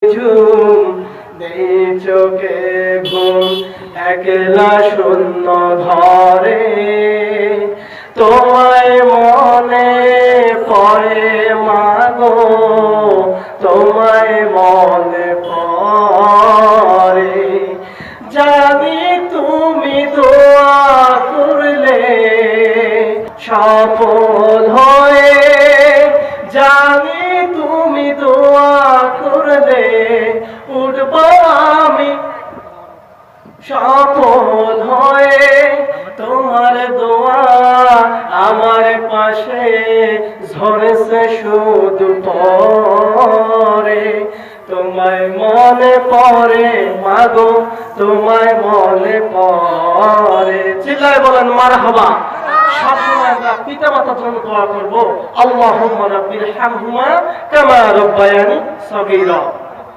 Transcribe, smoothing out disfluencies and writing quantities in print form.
ঝুম নেই চোখে ঘুম, একলা শূন্য ঘরে তোমায় মনে পড়ে মাগো, তোমায় মনে পড়ে। জানি তুমি দোয়া করলে সফল হয়ে, জানি তুমি দোয়া করলে উঠব আমি সফল হয়ে। তোমার দোয়া আমার পাশে ঝরেছে শুধু পরে, তোমায় মনে পড়ে মাগো, তোমায় মনে পড়ে। চিল্লায় বলেন মারহাবা। সবসময় আমরা পিতা মাতার জন্য দোয়া করবো, আল্লাহুম্মা রাব্বিরহামহুমা কামা রাব্বায়ানি সগীরা।